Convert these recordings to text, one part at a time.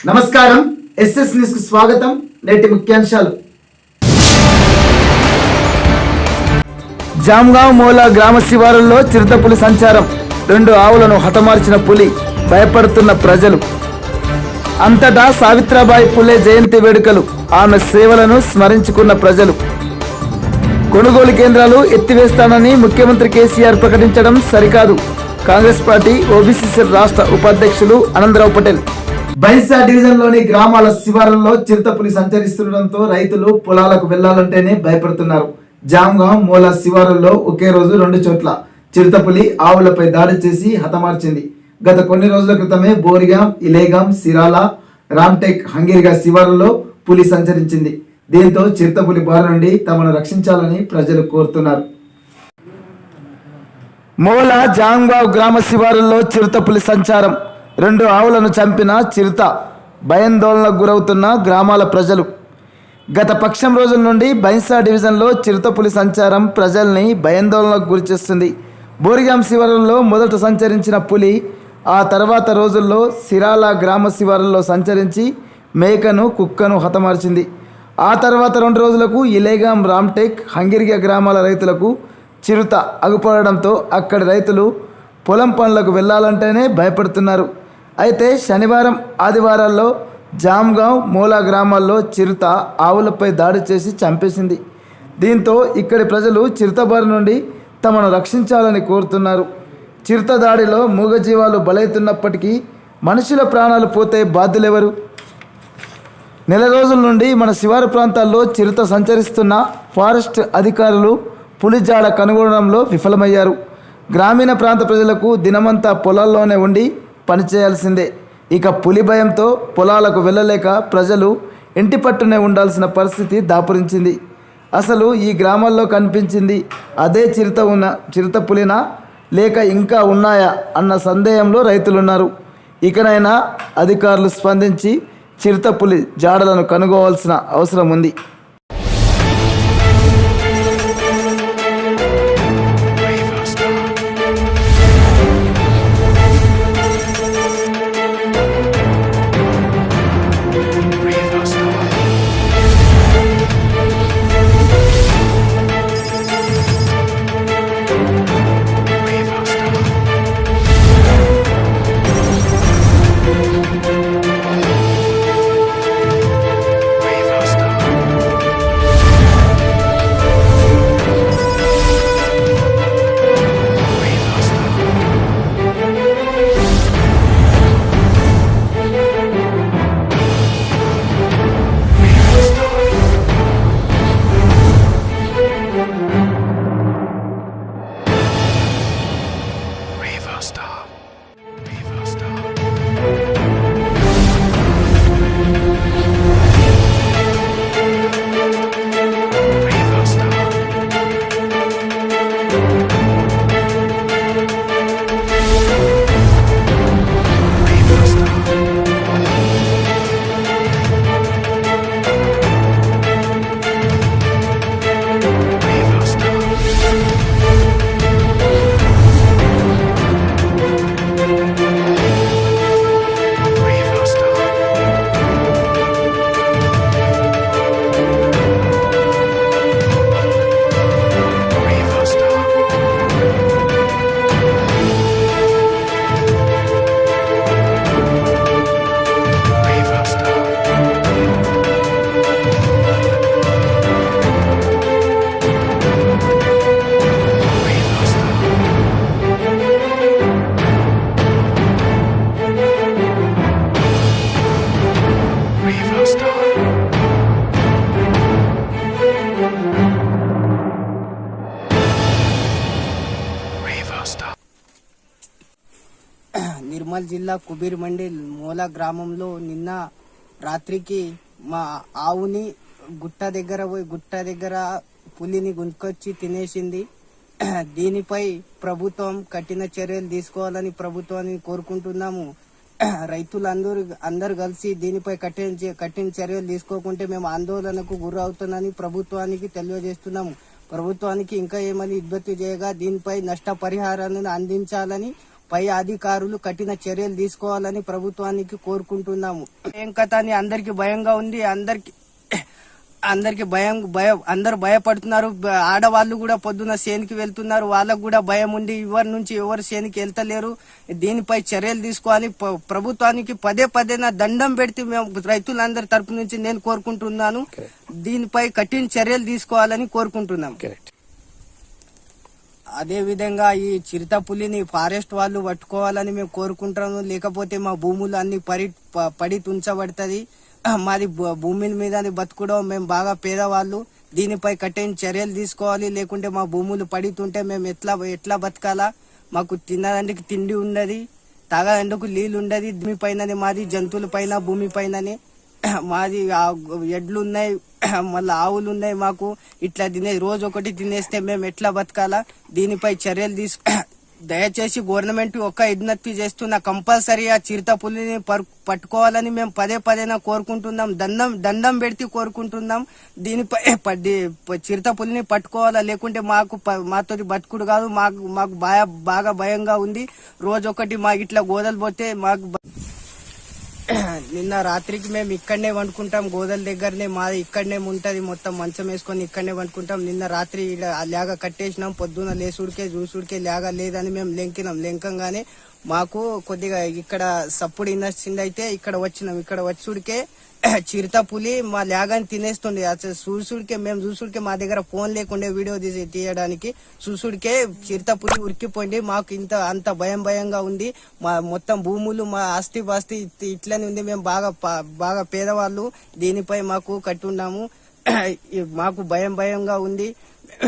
నమస్కారం, SS news కు స్వాగతం. నేటి ముఖ్యాంశాలు. జామ్గావ్ మోలా గ్రామ శివారుల్లో చిరుతపులి సంచారం. 2 ఆవులను హతమార్చిన పులి, భయపడుతున్న ప్రజలు. అంతటా సావిత్రిబాయి పులే జయంతి వేడుకలు, ఆమె సేవలను స్మరించుకున్న ప్రజలు. కొనుగోలు కేంద్రాలు ఎత్తివేస్తానని ముఖ్యమంత్రి కేసీఆర్ ప్రకటించడం సరికాదు. కాంగ్రెస్ పార్టీ ఓబీసీ రాష్ట్ర ఉపాధ్యక్షులు ఆనందరావు పటేల్. బైన్సా డివిజన్ లోని గ్రామాల శివారుల్లో చిరుతపులి సంచరిస్తుండటంతో రైతులు పొలాలకు వెళ్లాలంటేనే భయపడుతున్నారు. జామ్గావ్ మోలా శివారుల్లో ఒకే రోజు 2 చోట్ల చిరుతపులి ఆవులపై దాడి చేసి హతమార్చింది. గత కొన్ని రోజుల క్రితమే బోరిగాం, ఇలేగాం, సిరాల, రామ్టెక్, హంగిరిగా శివారుల్లో పులి సంచరించింది. దీంతో చిరుతపులి బారి నుండి తమను రక్షించాలని ప్రజలు కోరుతున్నారు. మోలా జామ్గావ్ గ్రామ శివారుల్లో చిరుతపులి సంచారం. 2 ఆవులను చంపిన చిరుత, భయాందోళనకు గురవుతున్న గ్రామాల ప్రజలు. గత పక్షం రోజుల నుండి బైన్సా డివిజన్లో చిరుతపులి సంచారం ప్రజల్ని భయాందోళనకు గురిచేస్తుంది. బోరిగాం శివారుల్లో మొదట సంచరించిన పులి ఆ తర్వాత రోజుల్లో సిరాల గ్రామ శివారుల్లో సంచరించి మేకను, కుక్కను హతమార్చింది. ఆ తర్వాత 2 రోజులకు ఇలేగాం, రామ్టెక్, హంగిరిగా గ్రామాల రైతులకు చిరుత అగుపడడంతో అక్కడి రైతులు పొలం పనులకు వెళ్లాలంటేనే భయపడుతున్నారు. అయితే శనివారం, ఆదివారాల్లో జామ్గావ్, మోలా గ్రామాల్లో చిరుత ఆవులపై దాడి చేసి చంపేసింది. దీంతో ఇక్కడి ప్రజలు చిరుత బారి నుండి తమను రక్షించాలని కోరుతున్నారు. చిరుత దాడిలో మూగజీవాలు బలవుతున్నప్పటికీ మనుషుల ప్రాణాలు పోతే బాధ్యులెవరు? నెల రోజుల నుండి మన శివారు ప్రాంతాల్లో చిరుత సంచరిస్తున్న ఫారెస్ట్ అధికారులు పులి జాడ కనుగొనడంలో విఫలమయ్యారు. గ్రామీణ ప్రాంత ప్రజలకు దినమంతా పొలాల్లోనే ఉండి పనిచేయాల్సిందే. ఇక పులి భయంతో పొలాలకు వెళ్ళలేక ప్రజలు ఇంటి పట్టునే ఉండాల్సిన పరిస్థితి దాపురించింది. అసలు ఈ గ్రామాల్లో కనిపించింది అదే చిరుత పులినా లేక ఇంకా ఉన్నాయా అన్న సందేహంలో రైతులున్నారు. ఇకనైనా అధికారులు స్పందించి చిరుత పులి జాడలను కనుగోవాల్సిన అవసరం ఉంది. నిర్మల్ జిల్లా కుబీర్ మండల్ మోలా గ్రామంలో నిన్న రాత్రికి మా ఆవుని గుట్ట దగ్గర పులిని గుంజుకొచ్చి తినేసింది. దీనిపై ప్రభుత్వం కఠిన చర్యలు తీసుకోవాలని ప్రభుత్వాన్ని కోరుకుంటున్నాము. రైతులందరూ కలిసి దీనిపై కఠిన చర్యలు తీసుకోకుంటే మేము ఆందోళనకు గురవుతున్నామని ప్రభుత్వానికి తెలియజేస్తున్నాము. ప్రభుత్వానికి ఇంకా ఏమని ఇబ్బంది చేయగా దీనిపై నష్టపరిహారాన్ని అందించాలని పై అధికారులు కఠిన చర్యలు తీసుకోవాలని ప్రభుత్వానికి కోరుకుంటున్నాము. ఏం కథ అని అందరికి భయంగా ఉంది. అందరికి భయం అందరు భయపడుతున్నారు. ఆడవాళ్ళు కూడా పొద్దున చేనికి వెళ్తున్నారు. వాళ్ళకు కూడా భయం ఉంది. ఎవరు చేనికి వెళ్తలేరు. దీనిపై చర్యలు తీసుకోవాలి. ప్రభుత్వానికి పదే నా దండం పెడితే మేము రైతులందరి తరపు నుంచి నేను కోరుకుంటున్నాను. దీనిపై కఠిన చర్యలు తీసుకోవాలని కోరుకుంటున్నాం. అదే విధంగా ఈ చిరుత పులిని ఫారెస్ట్ వాళ్ళు పట్టుకోవాలని మేము కోరుకుంటున్నాము. లేకపోతే మా భూములు అన్ని పడి తుంచబడుతుంది. మాది భూమి మీద బతుకుడం. మేము బాగా పేదవాళ్ళు. దీనిపై కఠిన చర్యలు తీసుకోవాలి. లేకుంటే మా భూములు పడుతుంటే మేము ఎట్లా బతకాలా? మాకు తినడానికి తిండి ఉండదు, తాగడానికి నీళ్ళు ఉండదు. భూమి పైననే మాది, జంతువుల పైన, భూమి పైననే మాది. ఎడ్లు ఉన్నాయి, మళ్ళీ ఆవులు ఉన్నాయి. మాకు ఇట్లా రోజు ఒకటి తినేస్తే మేము ఎట్లా బతకాలా? దీనిపై చర్యలు దయచేసి గవర్నమెంట్ ఒక విజ్ఞప్తి చేస్తున్న కంపల్సరీ ఆ చిరుత పులిని పట్టుకోవాలని మేము పదే కోరుకుంటున్నాం. దండం పెడితే కోరుకుంటున్నాం. దీనిపై చిరుత పులిని పట్టుకోవాలా, లేకుంటే మాతోటి బతుకుడు కాదు. మాకు బాగా భయంగా ఉంది. రోజు ఒకటి మాకు ఇట్లా గోదలు పోతే మాకు నిన్న రాత్రికి మేము ఇక్కడనే వండుకుంటాం. గోదల దగ్గరనే మాది ఇక్కడనే ఉంటది. మొత్తం మంచం వేసుకొని ఇక్కడనే వండుకుంటాం. నిన్న రాత్రి లేగ కట్టేసినాం. పొద్దున లేసుడికే చూసుడికే లేగ లేదని మేము లెంకంగానే మాకు కొద్దిగా ఇక్కడ సప్పుడు ఇన్నొచ్చింది. అయితే ఇక్కడ వచ్చినాం. ఇక్కడ వచ్చుడికే చిరుత పులి మా లేగాని తినేస్తుండే. అసలు చూసుడికే మా దగ్గర ఫోన్ లేకుండే వీడియో తీయడానికి. చూసుడికే చిరుత పులి ఉరికిపోయింది. మాకు అంత భయంగా ఉంది. మా మొత్తం భూములు, మా ఆస్తి పాస్తి ఇట్లనే ఉంది. మేము బాగా పేదవాళ్ళు. దీనిపై మాకు కట్టున్నాము. మాకు భయంగా ఉంది.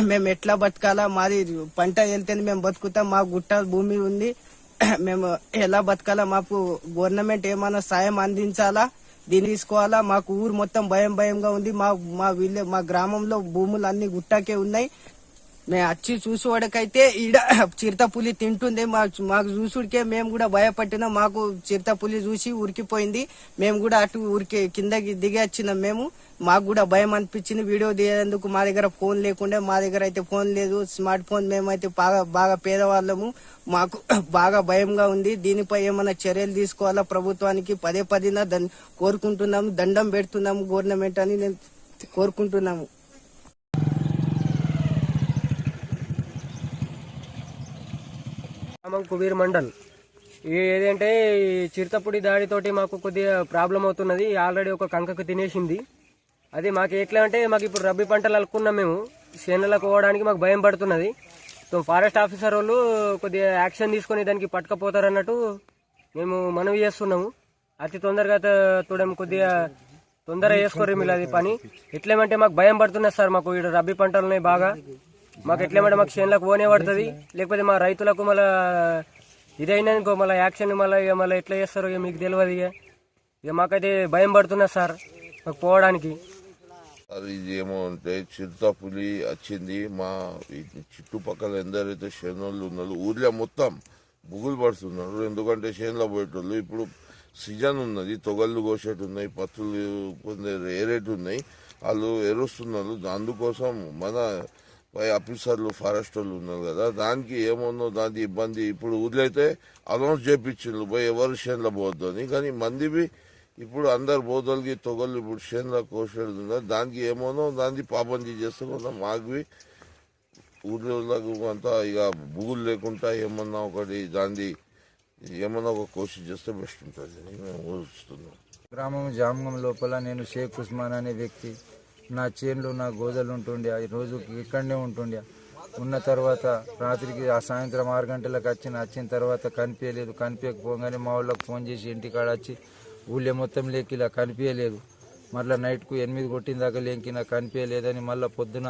మేము ఎట్లా బతకాలా? మాది పంట వెళ్తేనే మేము బతుకుతాం. మాకు గుట్ట భూమి ఉంది. మేము ఎలా బతకాలా? మాకు గవర్నమెంట్ ఏమైనా సాయం అందించాలా? దీన్ని తీసుకోవాలా? మాకు ఊరు మొత్తం భయంగా ఉంది. మా గ్రామంలో భూములు అన్ని గుట్టకే ఉన్నాయి. మేము వచ్చి చూసేవాడికైతే ఈడ చిరుత పులి తింటుంది. మాకు చూసుడికే మేము కూడా భయపట్టినాం. మాకు చిరుత పులి చూసి ఉరికిపోయింది. మేము కూడా అటు కిందకి దిగి వచ్చినాం. మాకు కూడా భయం అనిపించింది వీడియో తీయేందుకు. మా దగ్గర ఫోన్ లేకుండే. మా దగ్గర అయితే ఫోన్ లేదు, స్మార్ట్ ఫోన్. మేమైతే బాగా పేదవాళ్ళము. మాకు బాగా భయంగా ఉంది. దీనిపై ఏమైనా చర్యలు తీసుకోవాలా? ప్రభుత్వానికి పదే కోరుకుంటున్నాము. దండం పెడుతున్నాము గవర్నమెంట్ అని నేను కోరుకుంటున్నాము. కుబీర్ మండల్ ఏదంటే ఈ చిరుతపుడి దాడితోటి మాకు కొద్దిగా ప్రాబ్లం అవుతున్నది. ఆల్రెడీ ఒక కంకకు తినేసింది. అది మాకు ఎట్లా అంటే మాకు ఇప్పుడు రబ్బీ పంటలు అలుకున్నాం. మేము చేనులకు పోవడానికి మాకు భయం పడుతున్నది. ఫారెస్ట్ ఆఫీసర్ వాళ్ళు కొద్దిగా యాక్షన్ తీసుకొని దానికి పట్టుకపోతారు అన్నట్టు మేము మనవి చేస్తున్నాము. అతి తొందరగా చూడము, కొద్దిగా తొందరగా చేసుకోరు మీరు అది పని. ఎట్లేమంటే మాకు భయం పడుతున్నది సార్. మాకు ఇక్కడ రబ్బీ పంటలు ఉన్నాయి బాగా. మాకు ఎట్లేమంటే మాకు చేనులకు పోనే పడుతుంది. లేకపోతే మా రైతులకు మళ్ళీ ఇదైనాకో మళ్ళీ యాక్షన్ మళ్ళీ ఎట్లా చేస్తారో మీకు తెలియదు. ఇక మాకైతే భయం పడుతున్నది సార్ మాకు పోవడానికి. అది ఏమో అంటే చిరుత పులి వచ్చింది. మా చుట్టుపక్కల ఎందరైతే చేనులు ఉన్నారు ఊర్లో మొత్తం బుగులు పడుతున్నారు. ఎందుకంటే చేనులో పోయేటోళ్ళు ఇప్పుడు సీజన్ ఉన్నది, తొగళ్ళు కోసేటు ఉన్నాయి, పత్తులు కొందరు ఏరేటు ఉన్నాయి, వాళ్ళు ఎరుస్తున్నారు. అందుకోసం మన పై ఆఫీసర్లు ఫారెస్ట్ వాళ్ళు ఉన్నారు కదా, దానికి ఏమన్నా దాని ఇబ్బంది. ఇప్పుడు ఊర్లో అయితే అనౌన్స్ చేయించిండ్రు పోయి ఎవరు చేనులో పోవద్దు అని. కానీ మందివి ఇప్పుడు అందరు బోధలకి తొగళ్ళు ఇప్పుడు చేనులో కోసేడుతున్నారు. దానికి ఏమోనో దాన్ని పాబందీ చేస్తే కొంత మాకు ఊర్లోకి అంతా ఇక బుగులు లేకుండా ఏమన్నా ఒకటి దాన్ని ఏమన్నా ఒక కోషిష్ చేస్తే బెస్ట్ ఉంటుంది అని మేము ఊహిస్తున్నాం. గ్రామం జామగం లోపల నేను షేక్ ఉస్మాన్ అనే వ్యక్తి. నా చేనులో నా గోదలు ఉంటుండే, రోజుకి ఇక్కడనే ఉంటుండే. ఉన్న తర్వాత రాత్రికి ఆ సాయంత్రం 6 గంటలకు వచ్చిన తర్వాత కనిపించలేదు. కనిపించకపోగానే మా వాళ్ళకి ఫోన్ చేసి ఇంటికాడ వచ్చి ఊళ్ళో మొత్తం లేకిలా కనిపించలేదు. మళ్ళీ నైట్కు 8 కొట్టిన దాకా లేంకిన కనిపించలేదని మళ్ళీ పొద్దున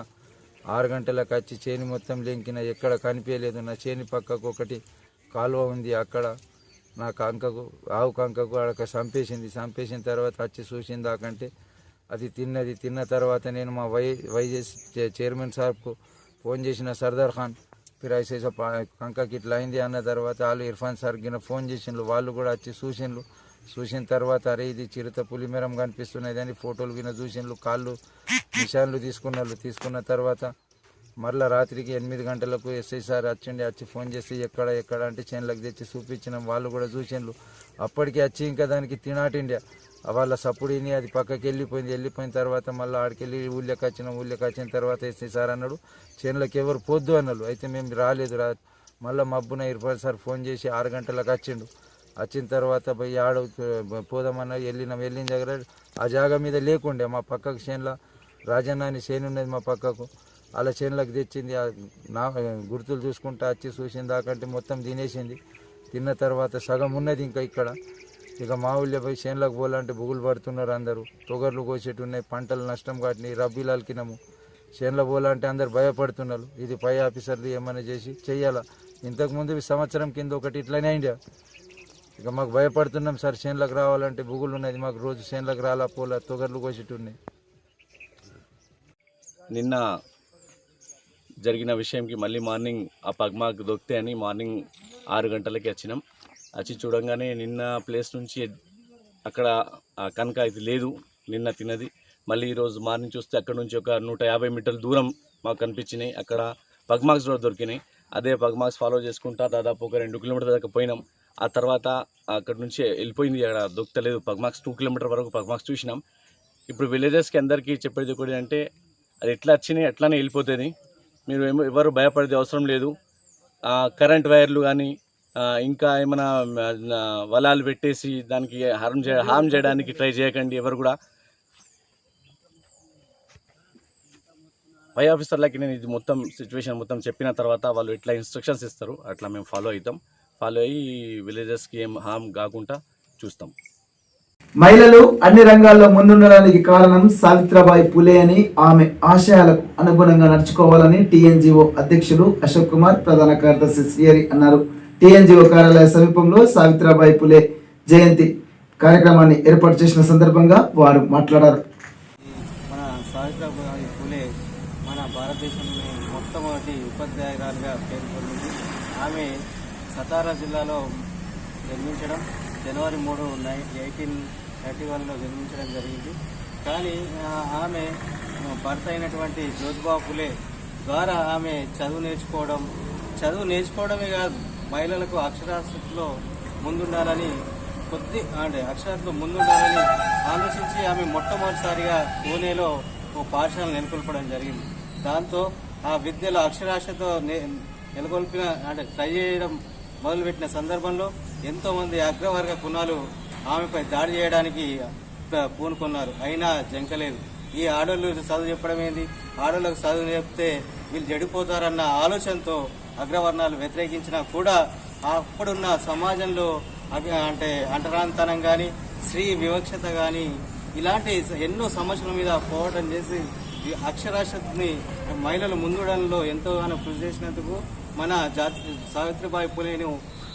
6 గంటలకు వచ్చి చేను మొత్తం లేంకిన ఎక్కడ కనిపించలేదు. నా చేని పక్కకు ఒకటి కాలువ ఉంది, అక్కడ నా కంకకు ఆవు కంకకు అక్కడ చంపేసిన తర్వాత వచ్చి చూసిన దాకంటే అది తిన్నది. తిన్న తర్వాత నేను మా వైఎస్ చైర్మన్ సార్కు ఫోన్ చేసిన, సర్దార్ ఖాన్ ఫిరాయిసేస కంకకి ఇట్లా అయింది అన్న తర్వాత వాళ్ళు ఇర్ఫాన్ సార్ గిన ఫోన్ చేసిండ్రు. వాళ్ళు కూడా వచ్చి చూసిన తర్వాత అరే ఇది చిరుత పులిమేరం కనిపిస్తున్నది అని ఫోటోలు గిన చూసిండ్రు. కాళ్ళు నిషాన్లు తీసుకున్న తర్వాత మరలా రాత్రికి 8 గంటలకు ఎస్ఐ సార్ వచ్చిండి. వచ్చి ఫోన్ చేసి ఎక్కడ అంటే చేనులకు తెచ్చి చూపించినాం. వాళ్ళు కూడా చూసిండ్రు. అప్పటికి వచ్చి ఇంకా దానికి తినాటిండే వాళ్ళ సప్పుడిని అది పక్కకి వెళ్ళిపోయిన తర్వాత మళ్ళీ ఆడికెళ్ళి ఊళ్ళోకి వచ్చిన తర్వాత ఎస్ఐ సార్ అన్నాడు చేనులకు ఎవరు పోద్దు అన్నాడు. అయితే మేము రాలేదు. మళ్ళీ మబ్బున ఇర్ఫాన్ సార్ ఫోన్ చేసి 6 గంటలకు వచ్చిన తర్వాత పోయి పోదామన్నా వెళ్ళిన దగ్గర ఆ జాగా మీద లేకుండే మా పక్కకు చేనులో రాజన్న అని చేను ఉన్నది మా పక్కకు. అలా చేనులకు తెచ్చింది. నా గుర్తులు చూసుకుంటా వచ్చి చూసిన దాకంటే మొత్తం తినేసింది. తిన్న తర్వాత సగం ఉన్నది ఇంకా ఇక్కడ. ఇక మా ఊళ్ళో పోయి చేనులకు పోవాలంటే బుగులు పడుతున్నారు అందరూ. తొగర్లు కోసేటి ఉన్నాయి, పంటలు నష్టం కాటినాయి, రబ్బీలు అలికినాము. చేనులో పోవాలంటే అందరు భయపడుతున్నారు. ఇది పై ఆఫీసర్లు ఏమైనా చేసి చెయ్యాలా. ఇంతకుముందు సంవత్సరం కింద ఒకటి ఇట్లనే అయిందా. ఇక మాకు భయపడుతున్నాం సార్. చేనులకు రావాలంటే బుగులు ఉన్నది మాకు. రోజు చేనులకు రాలా పోలా, తొగర్లు కోసేటి ఉన్నాయి. నిన్న జరిగిన విషయంకి మళ్ళీ మార్నింగ్ ఆ పగ్మాకు దొక్కితే అని మార్నింగ్ 6 గంటలకి వచ్చినాం. వచ్చి చూడంగానే నిన్న ప్లేస్ నుంచి అక్కడ కనుక ఇది లేదు, నిన్న తిన్నది. మళ్ళీ ఈరోజు మార్నింగ్ చూస్తే అక్కడ నుంచి ఒక 150 మీటర్ల దూరం మాకు కనిపించినాయి. అక్కడ పగ్మాక్స్ కూడా దొరికినాయి. అదే పగ్మాక్స్ ఫాలో చేసుకుంటా దాదాపు ఒక 2 కిలోమీటర్ల దాకా పోయినాం. ఆ తర్వాత అక్కడ నుంచి వెళ్ళిపోయింది, అక్కడ దొరకలేదు. పగ్మాక్స్ 2 కిలోమీటర్ వరకు పగ్మాక్స్ చూసినాం. ఇప్పుడు విలేజెస్కి అందరికీ చెప్పేది ఒకటి అంటే అది ఎట్లా వచ్చినాయి అట్లానే వెళ్ళిపోతుంది. మీరు ఎవరు భయపడేది అవసరం లేదు. కరెంట్ వైర్లు కానీ ఇంకా ఏమైనా వలాలు పెట్టేసి దానికి హార్మ్ చేయడానికి ట్రై చేయకండి ఎవరు కూడా. పై ఆఫీసర్లకి నేను ఇది మొత్తం సిచ్యువేషన్ మొత్తం చెప్పిన తర్వాత వాళ్ళు ఎట్లా ఇన్స్ట్రక్షన్స్ ఇస్తారు అట్లా మేము ఫాలో అయ్యి విలేజెస్కి ఏం హామ్ కాకుండా చూస్తాం. మహిళలు అన్ని రంగాల్లో ముందుండడానికి కారణం సావిత్రిబాయి పులే అని, ఆమె ఆశయాలకు అనుగుణంగా నడుచుకోవాలని టీఎన్జిఓ అధ్యక్షులు అశోక్ కుమార్, ప్రధాన కార్యదర్శి శ్రీహరి అన్నారు. టీఎన్జిఓ కార్యాలయ సమీపంలో సావిత్రిబాయి పులే జయంతి కార్యక్రమాన్ని ఏర్పాటు చేసిన సందర్భంగా వారు మాట్లాడారు. మన సావిత్రిబాయి పులే మన భారతదేశంలో మొట్టమొదటి ఉపాధ్యాయురాలుగా పేర్కొంది. ఆమె సతారా జిల్లాలో జన్మించడం జనవరి 3, 1831లో జన్మించడం జరిగింది. కానీ ఆమె భర్త అయినటువంటి జ్యోతిబా పులే ద్వారా ఆమె చదువు నేర్చుకోవడమే కాదు, మహిళలకు అక్షరాస్యతలో ముందుండాలని అక్షరాస్యతలో ముందుండాలని ఆలోచించి ఆమె మొట్టమొదటిసారిగా పూణేలో ఓ పాఠశాల నెలకొల్పడం జరిగింది. దాంతో ఆ విద్యలో అక్షరాస్యత నెలకొల్పిన ట్రై చేయడం మొదలుపెట్టిన సందర్భంలో ఎంతోమంది అగ్రవర్గ కులాలు ఆమెపై దాడి చేయడానికి పూనుకున్నారు. అయినా జంకలేదు. ఈ ఆడోళ్ళు చదువు చెప్పడం ఏంది, ఆడోళ్ళకు చదువు చెప్తే వీళ్ళు చెడిపోతారన్న ఆలోచనతో అగ్రవర్ణాలు వ్యతిరేకించినా కూడా అప్పుడున్న సమాజంలో అంటరానితనం కానీ, స్త్రీ వివక్షత కానీ ఇలాంటి ఎన్నో సమస్యల మీద పోరాటం చేసి అక్షరాస్యతని మహిళలు ముందుడంలో ఎంతోగానో కృషి చేసినందుకు మన సావిత్రిబాయి పులేను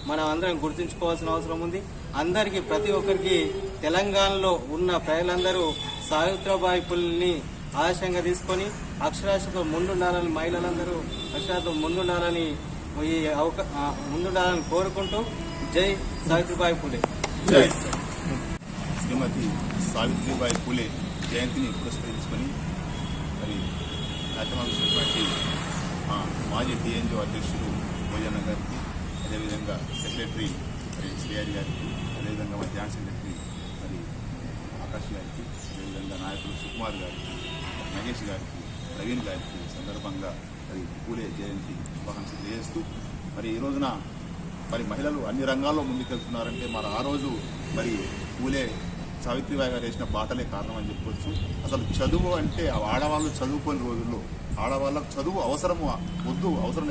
మనం అందరం గుర్తుంచుకోవాల్సిన అవసరం ఉంది. అందరికీ, ప్రతి ఒక్కరికి తెలంగాణలో ఉన్న ప్రజలందరూ సావిత్రిబాయి పులేని ఆదర్శంగా తీసుకొని అక్షరాస్యతలో ముందుండాలని, మహిళలందరూ అక్షరాస్యతలో ముందుండాలని కోరుకుంటూ జై సావిత్రిబాయి పులే. శ్రీమతి సావిత్రిబాయి పులే జయంతిని పురస్కరించుకొని మరి కార్యక్రమానికి మాజీ టీఎన్జిఓ అధ్యక్షులు భోజన్న గారికి, అదేవిధంగా సెక్రటరీ మరి శ్రీహరి గారికి, అదేవిధంగా మా జాయింట్ సెక్రటరీ మరి ఆకాష్ గారికి, అదేవిధంగా నాయకులు సుకుమార్ గారికి, మహేష్ గారికి, ప్రవీణ్ గారికి సందర్భంగా మరి పూలే జయంతి శుభాకాంక్షలు తెలియజేస్తూ మరి ఈ రోజున మరి మహిళలు అన్ని రంగాల్లో ముందుకెళ్తున్నారంటే మరి ఆ రోజు మరి పూలే సావిత్రిబాయి గారు వేసిన బాటలే కారణం అని చెప్పొచ్చు. అసలు చదువు అంటే ఆడవాళ్ళు చదువుకోని రోజుల్లో, ఆడవాళ్ళకు చదువు అవసరం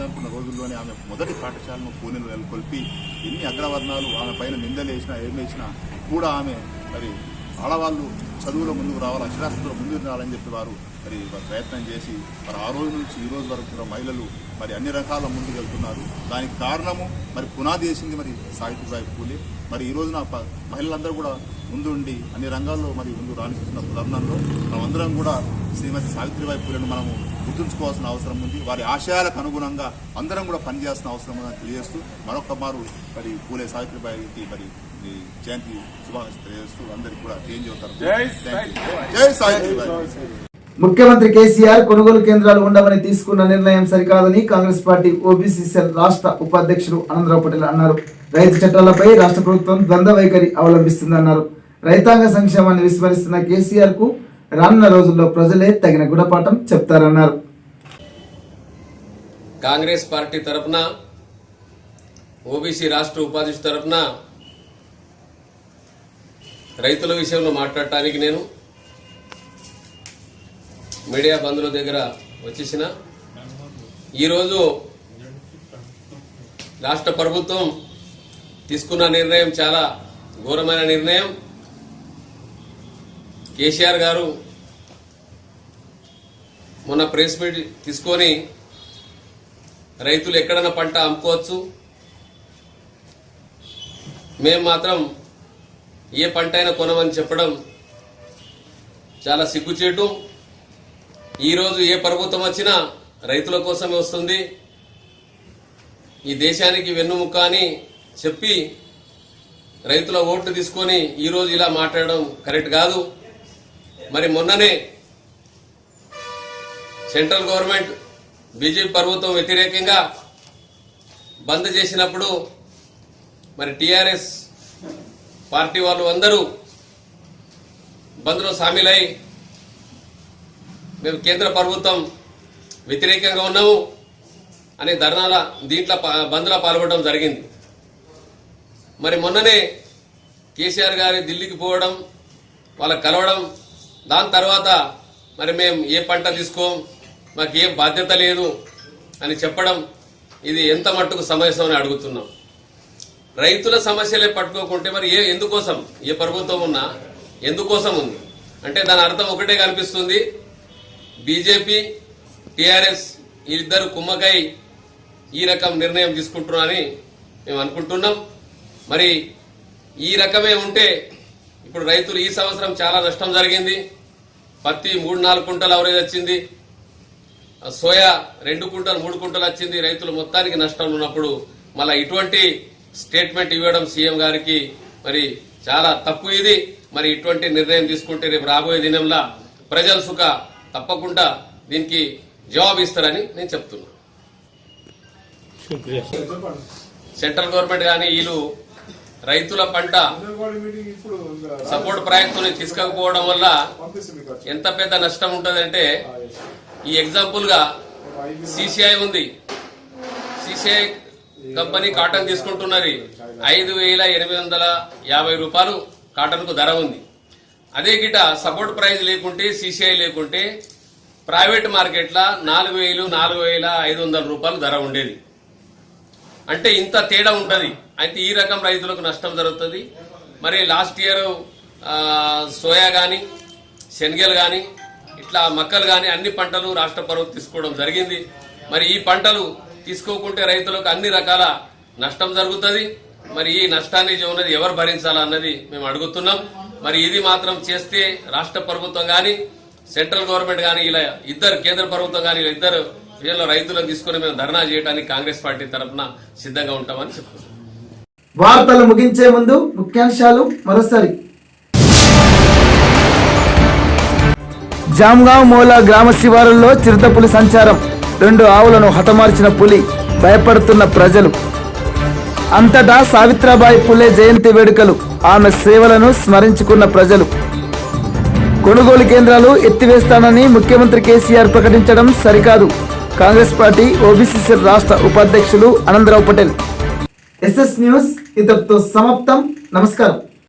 అనుకున్న రోజుల్లోనే ఆమె మొదటి పాఠశాలను పూణేలో నెలకొల్పి ఎన్ని అగ్రవర్ణాలు ఆమె పైన నిందలు వేసినా ఏం వేసినా కూడా ఆమె మరి ఆడవాళ్ళు చదువులో ముందుకు రావాలి, అక్షరాస్యతలో ముందుకు రావాలని చెప్పి వారు ప్రయత్నం చేసి మరి ఆ రోజు నుంచి ఈ రోజు వరకు కూడా మహిళలు మరి అన్ని రకాల ముందుకు వెళ్తున్నారు. దానికి కారణము మరి పునాది వేసింది మరి సావిత్రిబాయి పూలే. మరి ఈ రోజున మహిళలందరూ కూడా ముందుండి అన్ని రంగాల్లో మరి ముందు రాణిస్తున్న తరుణంలో మనమందరం కూడా శ్రీమతి సావిత్రిబాయి పూలేను మనము గుర్తుంచుకోవాల్సిన అవసరం ఉంది. వారి ఆశయాలకు అనుగుణంగా అందరం కూడా పనిచేయాల్సిన అవసరం ఉందని తెలియజేస్తూ మరొక మారు మరి పూలే సావిత్రిబాయికి మరి జయంతి శుభాకాంక్షలు తెలియజేస్తూ అందరికీ కూడా చేంజ్ అవుతారు. జై సావిత్రిబాయి. ముఖ్యమంత్రి కేసీఆర్ కొనుగోలు కేంద్రాలు ఉండవని తీసుకున్న నిర్ణయం సరికాదని కాంగ్రెస్ పార్టీ ఓబీసీ సెల్ రాష్ట్ర ఉపాధ్యక్షుడు ఆనందరావు పటేల్ అన్నారు. రైతు చట్టాలపై రాష్ట్ర ప్రభుత్వం ద్వంద్వ వైఖరి అవలంబిస్తుందన్నారు. రైతాంగ సంక్షేమాన్ని విస్మరిస్తున్న కేసీఆర్ కు రానున్న రోజుల్లో ప్రజలే తగిన గుణపాఠం చెప్తారన్నారు. కాంగ్రెస్ పార్టీ తరఫున ఓబీసీ రాష్ట్ర ఉపాధ్యక్షుడు తరఫున రైతుల విషయంలో మాట్లాడటానికి నేను మీడియా బంధువుల దగ్గర వచ్చేసిన. ఈరోజు రాష్ట్ర ప్రభుత్వం తీసుకున్న నిర్ణయం చాలా ఘోరమైన నిర్ణయం. కేసీఆర్ గారు మొన్న ప్రెస్ మీట్ తీసుకొని రైతులు ఎక్కడన్నా పంట అమ్ముకోవచ్చు, మేము మాత్రం ఏ పంట అయినా కొనమని చెప్పడం చాలా సిగ్గుచేటు. ఈరోజు ఏ ప్రభుత్వం వచ్చినా రైతుల కోసమే వస్తుంది, ఈ దేశానికి వెన్నుముక్క అని చెప్పి రైతుల ఓట్లు తీసుకొని ఈరోజు ఇలా మాట్లాడడం కరెక్ట్ కాదు. మరి మొన్ననే సెంట్రల్ గవర్నమెంట్ బీజేపీ ప్రభుత్వం వ్యతిరేకంగా బంద్ చేసినప్పుడు మరి టీఆర్ఎస్ పార్టీ వాళ్ళు అందరూ బంద్లో సామిలై మేము కేంద్ర ప్రభుత్వం వ్యతిరేకంగా ఉన్నాము అనే ధర్నాల దీంట్లో బంద్లో పాల్గొనడం జరిగింది. మరి మొన్ననే కేసీఆర్ గారి ఢిల్లీకి పోవడం, వాళ్ళకి కలవడం, దాని తర్వాత మరి మేము ఏ పంట తీసుకోం, మాకు ఏం బాధ్యత లేదు అని చెప్పడం, ఇది ఎంత మట్టుకు సమస్య అని అడుగుతున్నాం. రైతుల సమస్యలే పట్టుకోకుంటే మరి ఎందుకోసం ఏ ప్రభుత్వం ఉన్నా ఎందుకోసం ఉంది అంటే దాని అర్థం ఒకటే కనిపిస్తుంది, బీజేపీ టీఆర్ఎస్ ఇద్దరు కుమ్మకై ఈ రకం నిర్ణయం తీసుకుంటున్నారని మేము అనుకుంటున్నాం. మరి ఈ రకమే ఉంటే ఇప్పుడు రైతులు ఈ సంవత్సరం చాలా నష్టం జరిగింది. పత్తి 3-4 కుంటలు అవరేజ్ వచ్చింది, సోయా 2 కుంటలు 3 కుంటలు వచ్చింది. రైతులు మొత్తానికి నష్టం ఉన్నప్పుడు మళ్ళీ ఇటువంటి స్టేట్మెంట్ ఇవ్వడం సీఎం గారికి మరి చాలా తప్పు. ఇది మరి ఇటువంటి నిర్ణయం తీసుకుంటే రేపు రాబోయే దినంలో ప్రజల సుఖ తప్పకుండా దీనికి జవాబు ఇస్తారని నేను చెప్తున్నా. సెంట్రల్ గవర్నమెంట్ కానీ వీళ్ళు రైతుల పంట సపోర్ట్ ప్రాజెక్టుని తీసుకపోవడం వల్ల ఎంత పెద్ద నష్టం ఉంటుందంటే, ఈ ఎగ్జాంపుల్ గా సిసిఐ ఉంది. సిసిఐ కంపెనీ కాటన్ తీసుకుంటున్నది 5,850 రూపాయలు కాటన్ కు ధర ఉంది. అదే గిట సపోర్ట్ ప్రైజ్ లేకుంటే సిసిఐ లేకుంటే ప్రైవేట్ మార్కెట్ లా 4,000-4,500 రూపాయలు ధర ఉండేది. అంటే ఇంత తేడా ఉంటది. అయితే ఈ రకం రైతులకు నష్టం జరుగుతుంది. మరి లాస్ట్ ఇయర్ సోయా గాని, శనగలు గాని, ఇట్లా మక్కలు గాని అన్ని పంటలు రాష్ట్ర ప్రభుత్వం తీసుకోవడం జరిగింది. మరి ఈ పంటలు తీసుకోకుంటే రైతులకు అన్ని రకాల నష్టం జరుగుతుంది. మరి ఈ నష్టాన్ని ఉన్నది ఎవరు భరించాలన్నది మేము అడుగుతున్నాం. మరి ఇది మాత్రం చేస్తే రాష్ట్ర ప్రభుత్వం గాని, సెంట్రల్ గవర్నమెంట్ గాని, ఇలా ఇద్దరు కేంద్ర ప్రభుత్వం గాని ఇలా ఇద్దరు వీళ్ళ రైతులను తీసుకుని మేము ధర్నా చేయడానికి కాంగ్రెస్ పార్టీ తరఫున సిద్ధంగా ఉంటామని చెప్తున్నాం. వార్తలు ముగించే ముందు ముఖ్యాంశాలు మరోసారి. జామ్గావ్ మోలా గ్రామ శివారుల్లో చిరుతపులి సంచారం. 2 ఆవులను హతమార్చిన పులి, భయపడుతున్న ప్రజలు. అంతటా సావిత్రిబాయి పులే జయంతి వేడుకలు, ఆమె సేవలను స్మరించుకున్న ప్రజలు. కొనుగోలు కేంద్రాలు ఎత్తివేస్తానని ముఖ్యమంత్రి కేసీఆర్ ప్రకటించడం సరికాదు. కాంగ్రెస్ పార్టీ ఓబీసీ సెల్ రాష్ట్ర ఉపాధ్యక్షులు ఆనందరావు పటేల్. ఎస్ఎస్ న్యూస్ ఇంతటితో సమాప్తం. నమస్కారం.